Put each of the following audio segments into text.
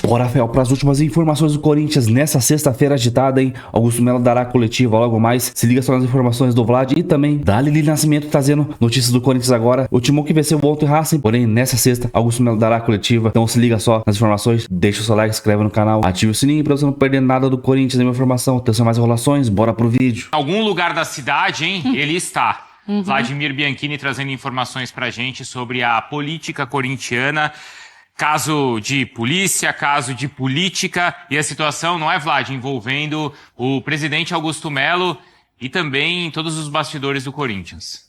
Bora, Fel, para as últimas informações do Corinthians nessa sexta-feira agitada, hein? Augusto Melo dará coletiva logo mais. Se liga só nas informações do Vlad e também da Lili Nascimento trazendo notícias do Corinthians agora. O Timão que venceu ontem o Racing, porém nessa sexta, Augusto Melo dará coletiva. Então se liga só nas informações, deixa o seu like, se inscreve no canal, ative o sininho para você não perder nada do Corinthians, nenhuma informação. Tem mais enrolações, bora pro vídeo. Em algum lugar da cidade, hein? Ele está. Vladimir Bianchini trazendo informações pra gente sobre a política corintiana. Caso de polícia, caso de política e a situação, não é, Vlad, envolvendo o presidente Augusto Melo e também todos os bastidores do Corinthians.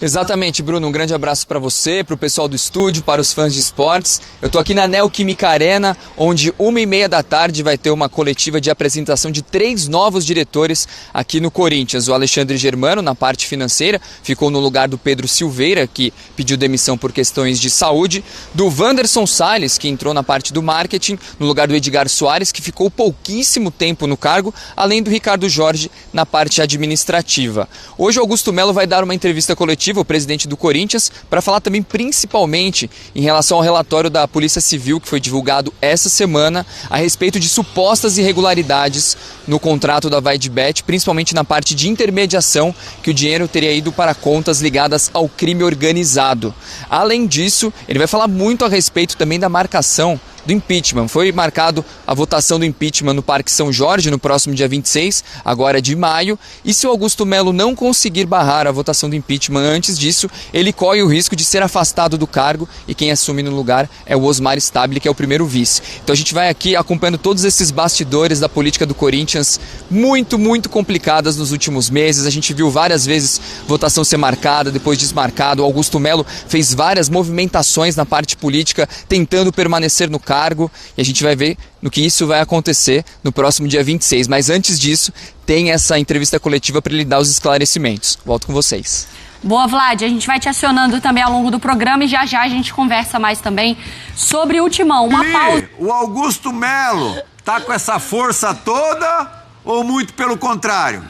Exatamente, Bruno. Um grande abraço para você, para o pessoal do estúdio, para os fãs de esportes. Eu estou aqui na Neoquímica Arena, onde 1h30 da tarde vai ter uma coletiva de apresentação de 3 novos diretores aqui no Corinthians. O Alexandre Germano, na parte financeira, ficou no lugar do Pedro Silveira, que pediu demissão por questões de saúde. Do Wanderson Salles, que entrou na parte do marketing, no lugar do Edgar Soares, que ficou pouquíssimo tempo no cargo, além do Ricardo Jorge na parte administrativa. Hoje o Augusto Melo vai dar uma entrevista coletiva, o presidente do Corinthians, para falar também principalmente em relação ao relatório da Polícia Civil que foi divulgado essa semana a respeito de supostas irregularidades no contrato da VaideBet, principalmente na parte de intermediação, que o dinheiro teria ido para contas ligadas ao crime organizado. Além disso, ele vai falar muito a respeito também da marcação do impeachment. Foi marcado a votação do impeachment no Parque São Jorge no próximo dia 26, agora de maio, e se o Augusto Melo não conseguir barrar a votação do impeachment antes disso, ele corre o risco de ser afastado do cargo e quem assume no lugar é o Osmar Stabile, que é o primeiro vice. Então a gente vai aqui acompanhando todos esses bastidores da política do Corinthians, muito complicadas nos últimos meses. A gente viu várias vezes votação ser marcada, depois desmarcada. O Augusto Melo fez várias movimentações na parte política, tentando permanecer no cargo, e a gente vai ver no que isso vai acontecer no próximo dia 26. Mas antes disso, tem essa entrevista coletiva para ele dar os esclarecimentos. Volto com vocês. Boa, Vlad. A gente vai te acionando também ao longo do programa e já a gente conversa mais também sobre o Timão. Uma pausa. O Augusto Melo tá com essa força toda ou muito pelo contrário?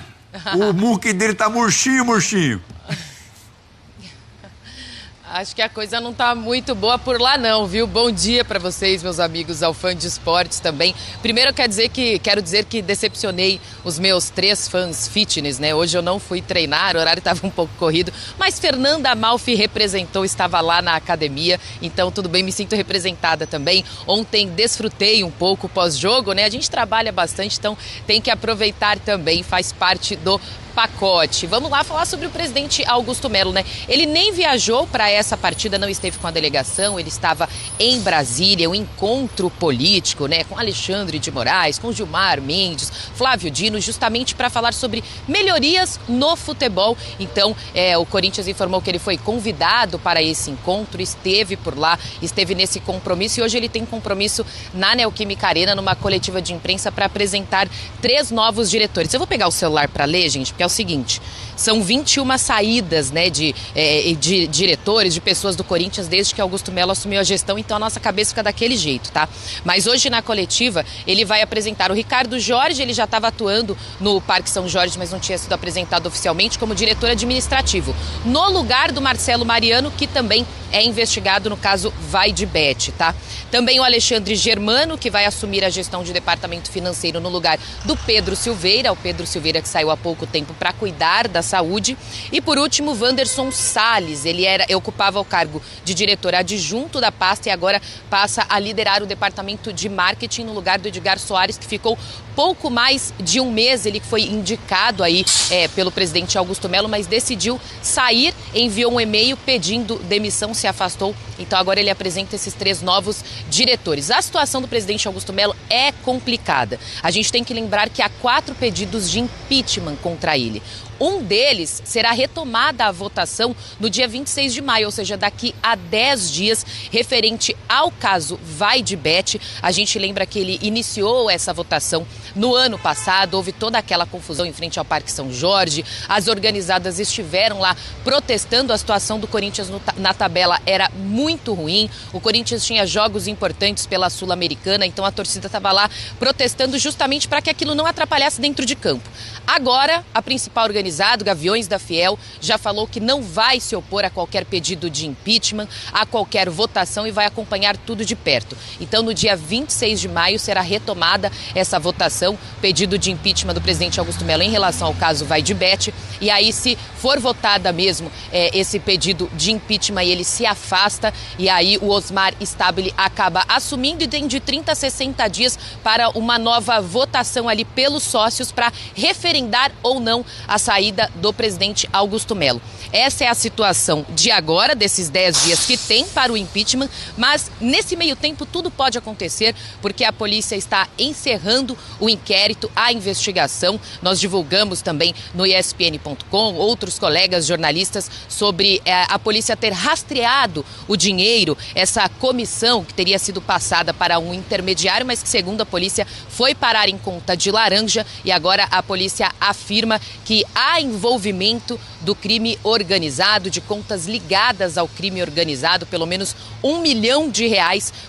O muque dele tá murchinho. Acho que a coisa não tá muito boa por lá não, viu? Bom dia para vocês, meus amigos, ao fã de esportes também. Primeiro eu quero dizer que decepcionei os meus 3 fãs fitness, né? Hoje eu não fui treinar, o horário estava um pouco corrido, mas Fernanda Amalfi representou, estava lá na academia, então tudo bem, me sinto representada também. Ontem desfrutei um pouco pós-jogo, né? A gente trabalha bastante, então tem que aproveitar também, faz parte do pacote. Vamos lá falar sobre o presidente Augusto Melo, né? Ele nem viajou para essa partida, não esteve com a delegação, ele estava em Brasília, um encontro político, né? Com Alexandre de Moraes, com Gilmar Mendes, Flávio Dino, justamente para falar sobre melhorias no futebol. Então, o Corinthians informou que ele foi convidado para esse encontro, esteve por lá, esteve nesse compromisso e hoje ele tem compromisso na Neoquímica Arena, numa coletiva de imprensa para apresentar 3 novos diretores. Eu vou pegar o celular para ler, gente, porque é o seguinte, são 21 saídas, né, de diretores, de pessoas do Corinthians desde que Augusto Melo assumiu a gestão, então a nossa cabeça fica daquele jeito, tá? Mas hoje na coletiva ele vai apresentar o Ricardo Jorge, ele já estava atuando no Parque São Jorge, mas não tinha sido apresentado oficialmente como diretor administrativo, no lugar do Marcelo Mariano, que também é investigado no caso VaideBet, tá? Também o Alexandre Germano, que vai assumir a gestão de departamento financeiro no lugar do Pedro Silveira, o Pedro Silveira que saiu há pouco tempo para cuidar da saúde. E por último, Wanderson Salles, ele ocupava o cargo de diretor adjunto da pasta e agora passa a liderar o departamento de marketing no lugar do Edgar Soares, que ficou pouco mais de um mês, ele foi indicado aí pelo presidente Augusto Melo, mas decidiu sair, enviou um e-mail pedindo demissão, se afastou, então agora ele apresenta esses 3 novos diretores. A situação do presidente Augusto Melo é complicada. A gente tem que lembrar que há 4 pedidos de impeachment contra ele. Um deles será retomada a votação no dia 26 de maio, ou seja, daqui a 10 dias, referente ao caso VaideBet. A gente lembra que ele iniciou essa votação no ano passado, houve toda aquela confusão em frente ao Parque São Jorge, as organizadas estiveram lá protestando, a situação do Corinthians na tabela era muito ruim, o Corinthians tinha jogos importantes pela Sul-Americana, então a torcida estava lá protestando justamente para que aquilo não atrapalhasse dentro de campo. Agora, a principal organizada organizado, Gaviões da Fiel, já falou que não vai se opor a qualquer pedido de impeachment, a qualquer votação e vai acompanhar tudo de perto. Então, no dia 26 de maio será retomada essa votação, pedido de impeachment do presidente Augusto Melo em relação ao caso Vai de Bet. E aí, se for votada mesmo esse pedido de impeachment, ele se afasta e aí o Osmar Stabile acaba assumindo e tem de 30 a 60 dias para uma nova votação ali pelos sócios para referendar ou não a saída do presidente Augusto Melo. Essa é a situação de agora, desses 10 dias que tem para o impeachment, mas nesse meio tempo tudo pode acontecer porque a polícia está encerrando o inquérito, a investigação. Nós divulgamos também no ESPN.com, outros colegas jornalistas, sobre a polícia ter rastreado o dinheiro, essa comissão que teria sido passada para um intermediário, mas que, segundo a polícia, foi parar em conta de laranja e agora a polícia afirma que há envolvimento do crime organizado, de contas ligadas ao crime organizado. Pelo menos R$1 milhão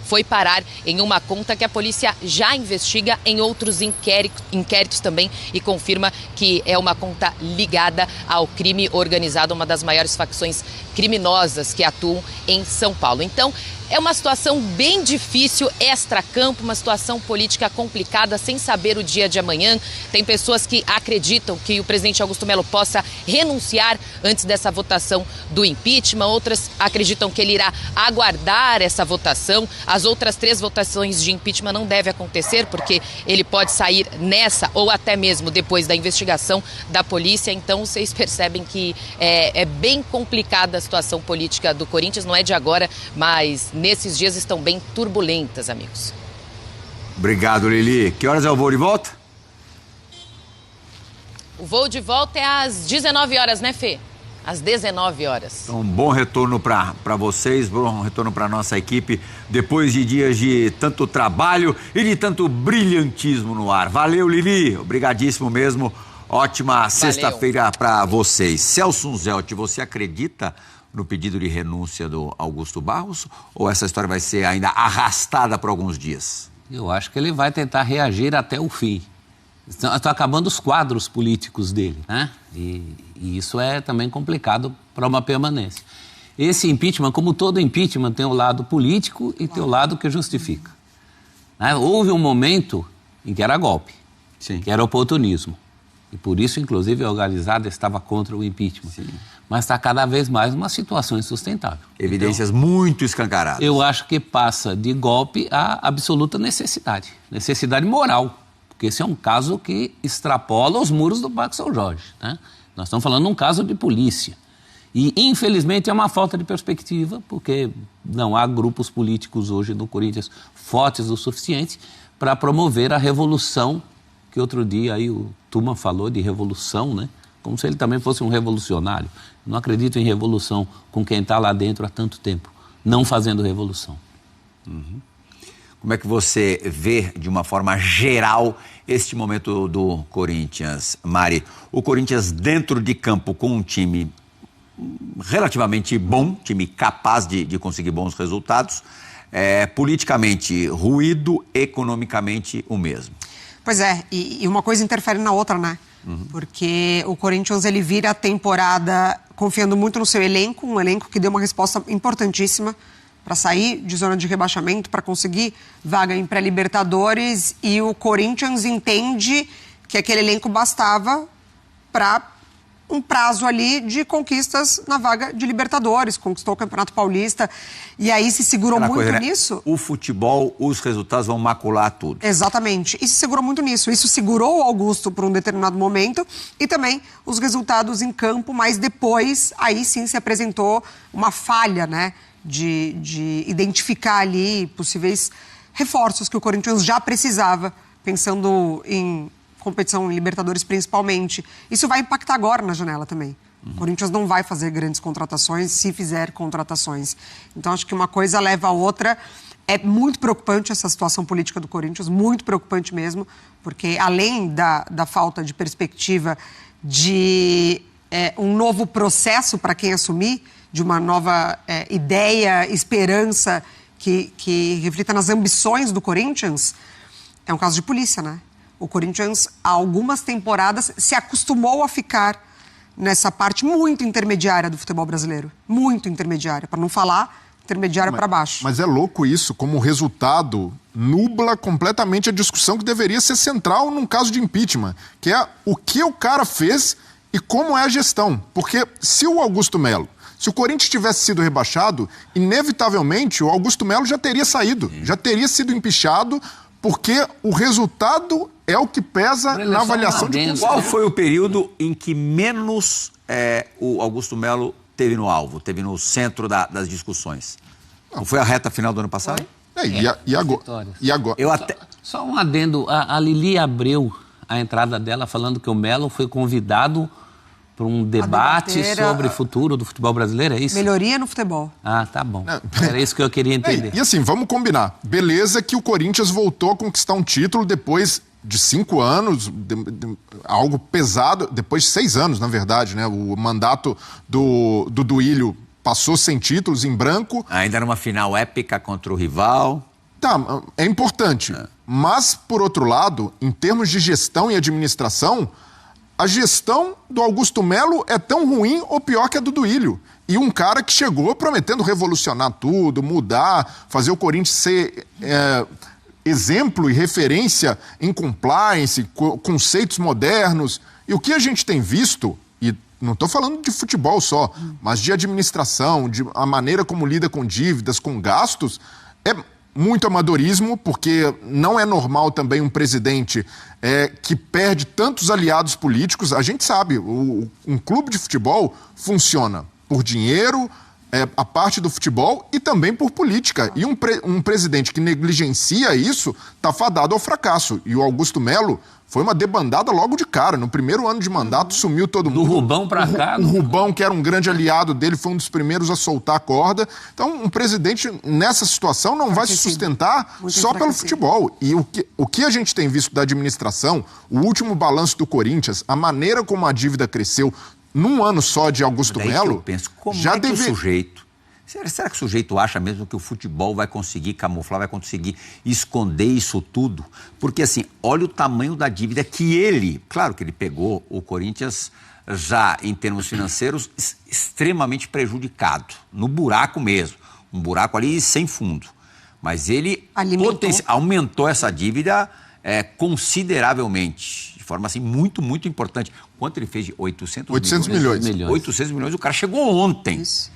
foi parar em uma conta que a polícia já investiga em outros inquéritos também e confirma que é uma conta ligada ao crime organizado, uma das maiores facções criminosas que atuam em São Paulo. Então, é uma situação bem difícil, extracampo, uma situação política complicada, sem saber o dia de amanhã. Tem pessoas que acreditam que o presidente Augusto Melo possa renunciar antes dessa votação do impeachment. Outras acreditam que ele irá aguardar essa votação. As outras 3 votações de impeachment não devem acontecer, porque ele pode sair nessa ou até mesmo depois da investigação da polícia. Então, vocês percebem que é bem complicada a situação política do Corinthians. Não é de agora, mas nesses dias estão bem turbulentas, amigos. Obrigado, Lili. Que horas é o voo de volta? O voo de volta é às 19 horas, né, Fê? Às 19 horas. Então, um bom retorno para vocês, bom retorno para nossa equipe, depois de dias de tanto trabalho e de tanto brilhantismo no ar. Valeu, Lili. Obrigadíssimo mesmo. Ótima sexta-feira para vocês. Celso Unzelt, você acredita no pedido de renúncia do Augusto Barros, ou essa história vai ser ainda arrastada por alguns dias? Eu acho que ele vai tentar reagir até o fim. Estão acabando os quadros políticos dele, né? E isso é também complicado para uma permanência. Esse impeachment, como todo impeachment, tem o lado político e tem o lado que justifica. Né? Houve um momento em que era golpe, Sim. que era oportunismo. E por isso, inclusive, a organizada estava contra o impeachment. Sim. Mas está cada vez mais uma situação insustentável. Evidências muito escancaradas. Eu acho que passa de golpe a absoluta necessidade. Necessidade moral. Porque esse é um caso que extrapola os muros do Parque São Jorge. Né? Nós estamos falando de um caso de polícia. E, infelizmente, é uma falta de perspectiva, porque não há grupos políticos hoje no Corinthians fortes o suficiente para promover a revolução, que outro dia aí o Tuma falou de revolução, né? Como se ele também fosse um revolucionário. Não acredito em revolução com quem está lá dentro há tanto tempo, não fazendo revolução. Uhum. Como é que você vê, de uma forma geral, este momento do Corinthians, Mari? O Corinthians dentro de campo com um time relativamente bom, time capaz de conseguir bons resultados, politicamente ruído, economicamente o mesmo. Pois é, e uma coisa interfere na outra, né? Uhum. Porque o Corinthians, ele vira a temporada confiando muito no seu elenco, um elenco que deu uma resposta importantíssima para sair de zona de rebaixamento, para conseguir vaga em pré-Libertadores, e o Corinthians entende que aquele elenco bastava para um prazo ali de conquistas na vaga de Libertadores, conquistou o Campeonato Paulista, e aí se segurou muito coisa, né? Nisso. O futebol, os resultados vão macular tudo. Exatamente, e se segurou muito nisso. Isso segurou o Augusto por um determinado momento e também os resultados em campo, mas depois, aí sim se apresentou uma falha, né, de identificar ali possíveis reforços que o Corinthians já precisava, pensando em competição em Libertadores principalmente. Isso vai impactar agora na janela também. O Corinthians não vai fazer grandes contratações se fizer contratações. Então, acho que uma coisa leva a outra. É muito preocupante essa situação política do Corinthians, muito preocupante mesmo, porque além da falta de perspectiva de um novo processo para quem assumir, de uma nova ideia, esperança que reflita nas ambições do Corinthians, é um caso de polícia, né? O Corinthians, há algumas temporadas, se acostumou a ficar nessa parte muito intermediária do futebol brasileiro. Muito intermediária, para não falar intermediária para baixo. Mas é louco isso, como o resultado nubla completamente a discussão que deveria ser central num caso de impeachment, que é o que o cara fez e como é a gestão. Porque se o Augusto Melo, se o Corinthians tivesse sido rebaixado, inevitavelmente o Augusto Melo já teria saído, já teria sido empichado, porque o resultado é o que pesa na avaliação de função. Qual foi o período em que menos o Augusto Melo teve no alvo, teve no centro das discussões? Não foi a reta final do ano passado? E agora? Só um adendo. A Lili abriu a entrada dela falando que o Melo foi convidado para um debate sobre o futuro do futebol brasileiro, é isso? Melhoria no futebol. Ah, tá bom. Era isso que eu queria entender. E assim, vamos combinar. Beleza que o Corinthians voltou a conquistar um título depois de 5 anos, algo pesado, depois de 6 anos, na verdade, né? O mandato do Duílio passou sem títulos, em branco. Ainda numa final épica contra o rival. Tá, é importante. Mas, por outro lado, em termos de gestão e administração, a gestão do Augusto Melo é tão ruim ou pior que a do Duílio. E um cara que chegou prometendo revolucionar tudo, mudar, fazer o Corinthians ser exemplo e referência em compliance, conceitos modernos. E o que a gente tem visto, e não estou falando de futebol só, mas de administração, de a maneira como lida com dívidas, com gastos, é muito amadorismo, porque não é normal também um presidente que perde tantos aliados políticos. A gente sabe, um clube de futebol funciona por dinheiro, a parte do futebol e também por política. E um presidente que negligencia isso está fadado ao fracasso. E o Augusto Melo foi uma debandada logo de cara. No primeiro ano de mandato sumiu todo mundo. Do Rubão para cá. O Rubão, que era um grande aliado dele, foi um dos primeiros a soltar a corda. Então, um presidente nessa situação não vai se sustentar só pelo futebol. E o que a gente tem visto da administração, o último balanço do Corinthians, a maneira como a dívida cresceu num ano só de Augusto Melo, eu penso, como já que o sujeito... Será que o sujeito acha mesmo que o futebol vai conseguir camuflar, vai conseguir esconder isso tudo? Porque, assim, olha o tamanho da dívida que ele... Claro que ele pegou o Corinthians já, em termos financeiros, extremamente prejudicado. No buraco mesmo. Um buraco ali sem fundo. Mas ele aumentou essa dívida consideravelmente. De forma, assim, muito, muito importante. Quanto ele fez de 800 milhões? 800 milhões, o cara chegou ontem. Isso.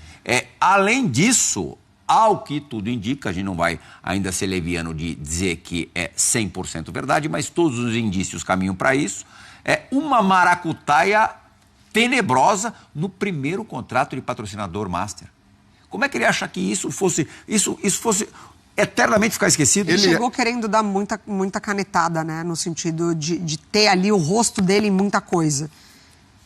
Além disso, ao que tudo indica, a gente não vai ainda ser leviano de dizer que é 100% verdade, mas todos os indícios caminham para isso, uma maracutaia tenebrosa no primeiro contrato de patrocinador master. Como é que ele acha que isso fosse eternamente ficar esquecido? Ele chegou querendo dar muita canetada, né? No sentido de ter ali o rosto dele em muita coisa.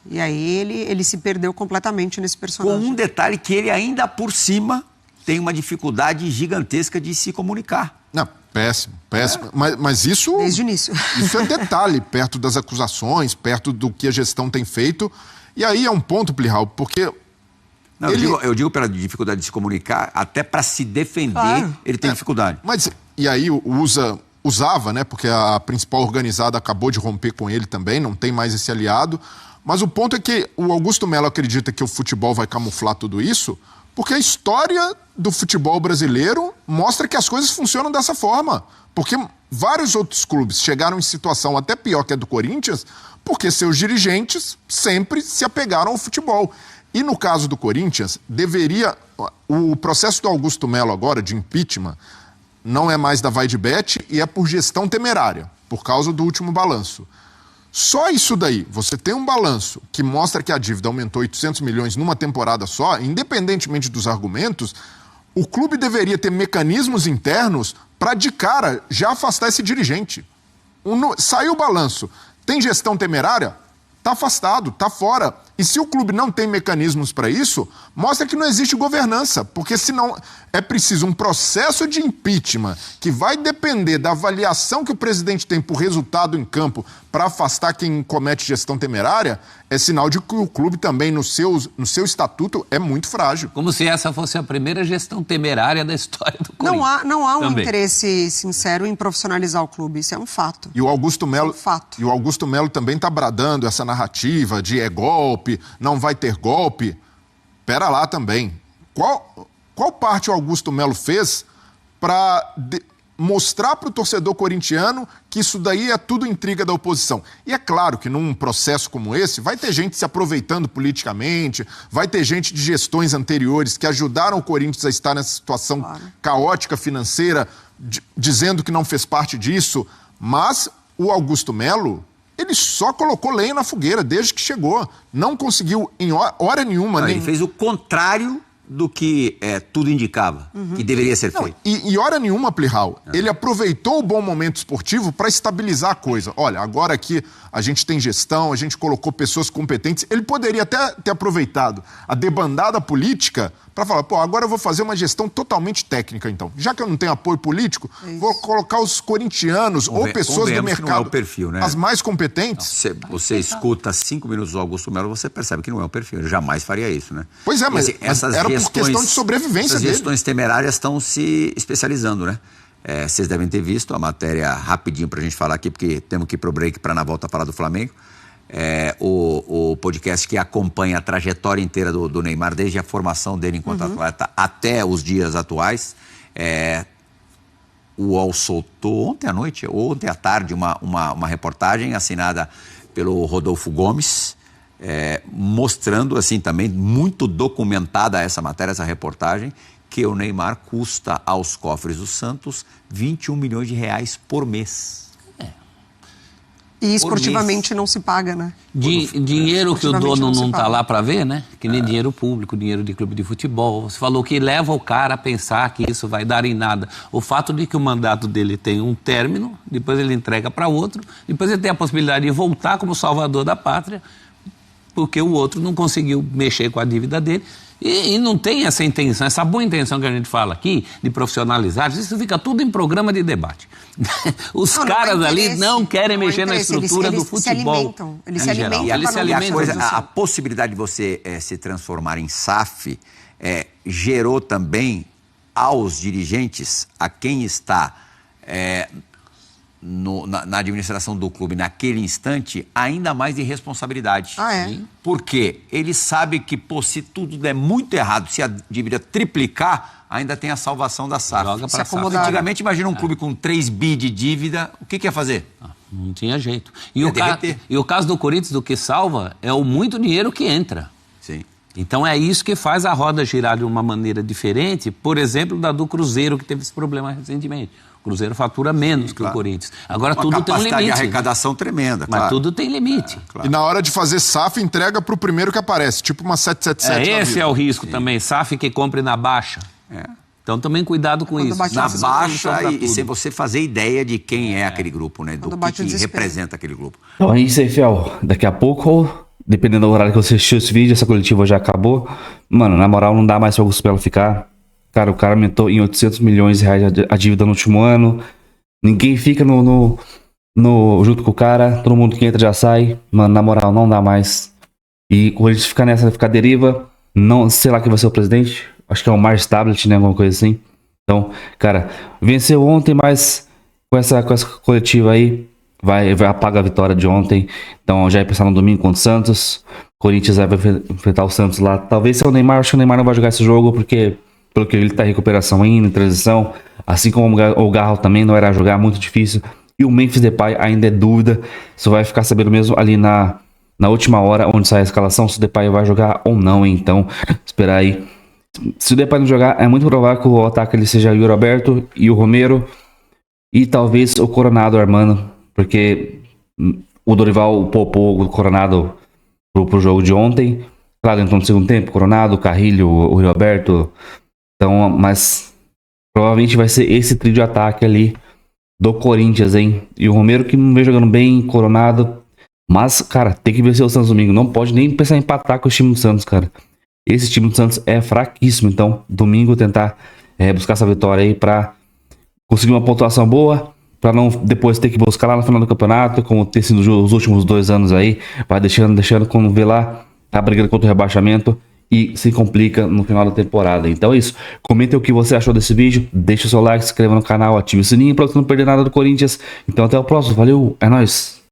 E aí ele se perdeu completamente nesse personagem. Com um detalhe que ele ainda por cima tem uma dificuldade gigantesca de se comunicar. Não, péssimo. Mas isso... Desde o início. Isso é detalhe, perto das acusações, perto do que a gestão tem feito. E aí é um ponto, Plihal, porque... Não, eu digo pela dificuldade de se comunicar, até para se defender, ele tem dificuldade. Mas, e aí usava, né? Porque a principal organizada acabou de romper com ele também, não tem mais esse aliado. Mas o ponto é que o Augusto Melo acredita que o futebol vai camuflar tudo isso, porque a história do futebol brasileiro mostra que as coisas funcionam dessa forma. Porque vários outros clubes chegaram em situação até pior que a do Corinthians, porque seus dirigentes sempre se apegaram ao futebol. E no caso do Corinthians, o processo do Augusto Melo agora, de impeachment, não é mais da vai-de-bet e é por gestão temerária, por causa do último balanço. Só isso daí, você tem um balanço que mostra que a dívida aumentou 800 milhões numa temporada só, independentemente dos argumentos, o clube deveria ter mecanismos internos para, de cara, já afastar esse dirigente. Saiu o balanço, tem gestão temerária? Está afastado, está fora. E se o clube não tem mecanismos para isso, mostra que não existe governança, porque senão é preciso um processo de impeachment que vai depender da avaliação que o presidente tem por resultado em campo para afastar quem comete gestão temerária, é sinal de que o clube também, no seu estatuto, é muito frágil. Como se essa fosse a primeira gestão temerária da história do Corinthians. Não há um interesse sincero em profissionalizar o clube, isso é um fato. E o Augusto Melo também está bradando essa narrativa de golpe, golpe, não vai ter golpe. Pera lá também. Qual parte o Augusto Melo fez para mostrar para o torcedor corintiano que isso daí é tudo intriga da oposição? E é claro que num processo como esse vai ter gente se aproveitando politicamente, vai ter gente de gestões anteriores que ajudaram o Corinthians a estar nessa situação caótica financeira, dizendo que não fez parte disso, mas o Augusto Melo, ele só colocou lenha na fogueira desde que chegou. Não conseguiu em hora nenhuma... Ele fez o contrário do que tudo indicava, que deveria ser feito. E hora nenhuma, Plihal, ele aproveitou o bom momento esportivo para estabilizar a coisa. Olha, agora aqui a gente tem gestão, a gente colocou pessoas competentes. Ele poderia até ter aproveitado a debandada política para falar, agora eu vou fazer uma gestão totalmente técnica, então. Já que eu não tenho apoio político, vou colocar os corintianos ou pessoas do mercado, não é o perfil, né? as mais competentes. Não, você escuta 5 minutos do Augusto Melo, você percebe que não é o perfil. Ele jamais faria isso, né? Pois é, mas era gestões, por questão de sobrevivência dele. Essas gestões temerárias estão se especializando, né? Vocês devem ter visto a matéria rapidinho pra gente falar aqui, porque temos que ir pro break para na volta falar do Flamengo. O podcast que acompanha a trajetória inteira do Neymar, desde a formação dele enquanto atleta até os dias atuais. O UOL soltou ontem à noite, ou ontem à tarde, uma reportagem assinada pelo Rodolfo Gomes, mostrando assim também, muito documentada essa matéria, essa reportagem, que o Neymar custa aos cofres do Santos 21 milhões de reais por mês. E esportivamente não se paga, né? Dinheiro que o dono não está lá para ver, né? Que nem dinheiro público, dinheiro de clube de futebol. Você falou que leva o cara a pensar que isso vai dar em nada. O fato de que o mandato dele tem um término, depois ele entrega para outro, depois ele tem a possibilidade de voltar como salvador da pátria, porque o outro não conseguiu mexer com a dívida dele. E não tem essa intenção, essa boa intenção que a gente fala aqui, de profissionalizar, isso fica tudo em programa de debate. Os caras ali não querem mexer na estrutura do futebol. Eles se alimentam. A possibilidade de você se transformar em SAF gerou também aos dirigentes, a quem está na administração do clube naquele instante, ainda mais de responsabilidade. Porque ele sabe que, se tudo der muito errado, se a dívida triplicar, ainda tem a salvação da SAF. Antigamente, imagina um clube com 3 bi de dívida, o que ia fazer? Não tinha jeito. E o caso do Corinthians, do que salva, é o muito dinheiro que entra. Sim. Então é isso que faz a roda girar de uma maneira diferente, por exemplo, da do Cruzeiro, que teve esse problema recentemente. O Cruzeiro fatura menos que o Corinthians. Agora tudo tem um limite. Uma capacidade de arrecadação tremenda, mas tudo tem limite. E na hora de fazer SAF, entrega para o primeiro que aparece, tipo uma 777. Esse é o risco também, SAF que compre na baixa. Então também cuidado com isso. Na baixa e sem você fazer ideia de quem é aquele grupo, né? Do que representa aquele grupo. Então é isso aí, Fiel. Daqui a pouco, dependendo do horário que você assistiu esse vídeo, essa coletiva já acabou. Mano, na moral, não dá mais para o Augusto Melo ficar. Cara, o cara aumentou em 800 milhões de reais a dívida no último ano. Ninguém fica junto com o cara. Todo mundo que entra já sai. Mano, na moral, não dá mais. E quando a gente ficar nessa, ficar deriva, não, sei lá quem vai ser o presidente. Acho que é o Mars Tablet, né? Alguma coisa assim. Então, cara, venceu ontem, mas com essa coletiva aí, vai apagar a vitória de ontem. Então, já é pensar no domingo contra o Santos. Corinthians vai enfrentar o Santos lá. Talvez seja o Neymar. Acho que o Neymar não vai jogar esse jogo, porque pelo que ele tá em recuperação ainda, em transição, assim como o Garro também não era jogar, muito difícil, e o Memphis Depay ainda é dúvida, só vai ficar sabendo mesmo ali na última hora, onde sai a escalação, se o Depay vai jogar ou não, então, esperar aí. Se o Depay não jogar, é muito provável que o ataque ele seja o Yuri Alberto e o Romero, e talvez o Coronado armando, porque o Dorival poupou o Coronado pro jogo de ontem, claro, entrou no segundo tempo, Coronado, Carrilho, o Yuri Alberto. Então, mas provavelmente vai ser esse trio de ataque ali do Corinthians, hein? E o Romero que não vem jogando bem, Coronado. Mas, cara, tem que vencer o Santos domingo. Não pode nem pensar em empatar com o time do Santos, cara. Esse time do Santos é fraquíssimo. Então, domingo tentar buscar essa vitória aí pra conseguir uma pontuação boa. Pra não depois ter que buscar lá no final do campeonato, como ter sido os últimos 2 anos aí. Vai deixando quando vê lá, tá brigando contra o rebaixamento. E se complica no final da temporada. Então é isso. Comenta o que você achou desse vídeo. Deixa o seu like, se inscreva no canal, ative o sininho para você não perder nada do Corinthians. Então até o próximo. Valeu, é nóis.